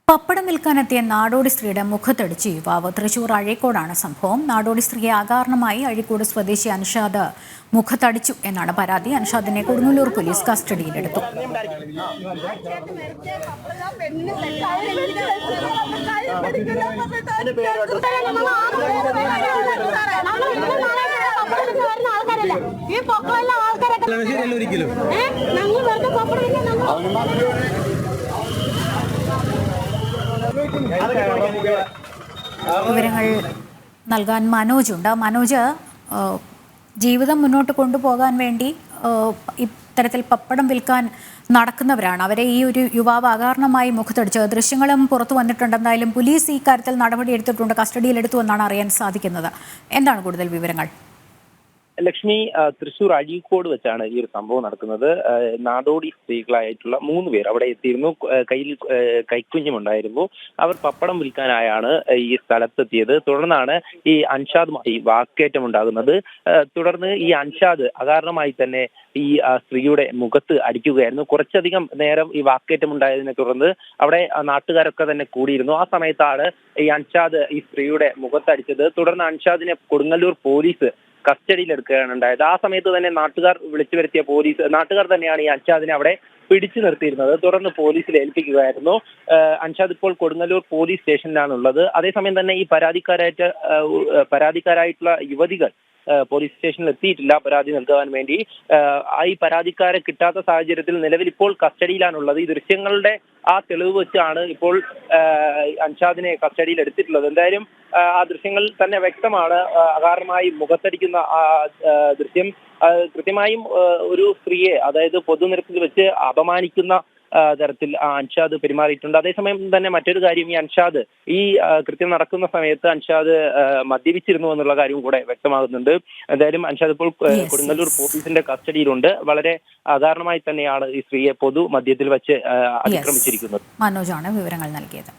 പപ്പടം വിൽക്കാനെത്തിയ നാടോടി സ്ത്രീയുടെ മുഖത്തടിച്ച് യുവാവ്. തൃശൂർ അഴീക്കോടാണ് സംഭവം. നാടോടി സ്ത്രീയെ അകാരണമായി അഴീക്കോട് സ്വദേശി അൻഷാദ് മുഖത്തടിച്ചു എന്നാണ് പരാതി. അൻഷാദിനെ കൊടുങ്ങല്ലൂർ പോലീസ് കസ്റ്റഡിയിലെടുത്തു. വിവരങ്ങൾ നൽകാൻ മനോജ് ഉണ്ട്. മനോജ്, ജീവിതം മുന്നോട്ട് കൊണ്ടുപോകാൻ വേണ്ടി ഇത്തരത്തിൽ പപ്പടം വിൽക്കാൻ നടക്കുന്നവരാണ്. അവരെ ഈ ഒരു യുവാവ് അകാരണമായി മുഖത്തടിച്ചത്. ദൃശ്യങ്ങളും പുറത്തു വന്നിട്ടുണ്ട്. എന്തായാലും പോലീസ് ഈ കാര്യത്തിൽ നടപടിയെടുത്തിട്ടുണ്ട്, കസ്റ്റഡിയിലെടുത്തു എന്നാണ് അറിയാൻ സാധിക്കുന്നത്. എന്താണ് കൂടുതൽ വിവരങ്ങൾ? ലക്ഷ്മി, തൃശൂർ അഴീക്കോട് വെച്ചാണ് ഈ ഒരു സംഭവം നടക്കുന്നത്. നാടോടി സ്ത്രീകളായിട്ടുള്ള 3 പേർ അവിടെ എത്തിയിരുന്നു. കയ്യിൽ കൈക്കുഞ്ഞുമുണ്ടായിരുന്നു. അവർ പപ്പടം വിൽക്കാനായാണ് ഈ സ്ഥലത്തെത്തിയത്. തുടർന്നാണ് ഈ അൻഷാദുമായി വാക്കേറ്റം ഉണ്ടാകുന്നത്. തുടർന്ന് ഈ അൻഷാദ് അകാരണമായി തന്നെ ഈ സ്ത്രീയുടെ മുഖത്ത് അടിക്കുകയായിരുന്നു. കുറച്ചധികം നേരം ഈ വാക്കേറ്റം ഉണ്ടായതിനെ തുടർന്ന് അവിടെ നാട്ടുകാരൊക്കെ തന്നെ കൂടിയിരുന്നു. ആ സമയത്താണ് ഈ അൻഷാദ് ഈ സ്ത്രീയുടെ മുഖത്തടിച്ചത്. തുടർന്ന് അൻഷാദിനെ കൊടുങ്ങല്ലൂർ പോലീസ് കസ്റ്റഡിയിലെടുക്കുകയാണ് ഉണ്ടായത്. ആ സമയത്ത് തന്നെ നാട്ടുകാർ വിളിച്ചു വരുത്തിയ നാട്ടുകാർ തന്നെയാണ് ഈ അൻഷാദിനെ അവിടെ പിടിച്ചു നിർത്തിയിരുന്നത്. തുടർന്ന് പോലീസിൽ ഏൽപ്പിക്കുകയായിരുന്നു. അൻഷാദ് ഇപ്പോൾ കൊടുങ്ങല്ലൂർ പോലീസ് സ്റ്റേഷനിലാണുള്ളത്. അതേസമയം തന്നെ ഈ പരാതിക്കാരായിട്ടുള്ള യുവതികൾ പോലീസ് സ്റ്റേഷനിൽ എത്തിയിട്ടില്ല പരാതി നൽകാൻ വേണ്ടി. ഈ പരാതിക്കാരെ കിട്ടാത്ത സാഹചര്യത്തിൽ നിലവിൽ ഇപ്പോൾ കസ്റ്റഡിയിലാണുള്ളത്. ഈ ദൃശ്യങ്ങളുടെ ആ തെളിവ് വെച്ചാണ് ഇപ്പോൾ അൻഷാദിനെ കസ്റ്റഡിയിൽ എടുത്തിട്ടുള്ളത്. എന്തായാലും ആ ദൃശ്യങ്ങൾ തന്നെ വ്യക്തമാണ്. അകാരണമായി മുഖത്തടിക്കുന്ന ആ ദൃശ്യം കൃത്യമായും ഒരു സ്ത്രീയെ, അതായത് പൊതുനിരത്തിൽ വെച്ച് അപമാനിക്കുന്ന തരത്തിൽ അൻഷാദ് പെരുമാറിയിട്ടുണ്ട്. അതേസമയം തന്നെ മറ്റൊരു കാര്യം, ഈ അൻഷാദ് ഈ കൃത്യം നടക്കുന്ന സമയത്ത് അൻഷാദ് മദ്യപിച്ചിരുന്നു എന്നുള്ള കാര്യം കൂടെ വ്യക്തമാകുന്നുണ്ട്. എന്തായാലും അൻഷാദ് ഇപ്പോൾ കൊടുങ്ങല്ലൂർ പോലീസിന്റെ കസ്റ്റഡിയിലുണ്ട്. വളരെ അകാരണമായി തന്നെയാണ് ഈ സ്ത്രീയെ പൊതു മദ്യത്തിൽ വെച്ച് അതിക്രമിച്ചിരിക്കുന്നത്. മനോജാണ് വിവരങ്ങൾ നൽകിയത്.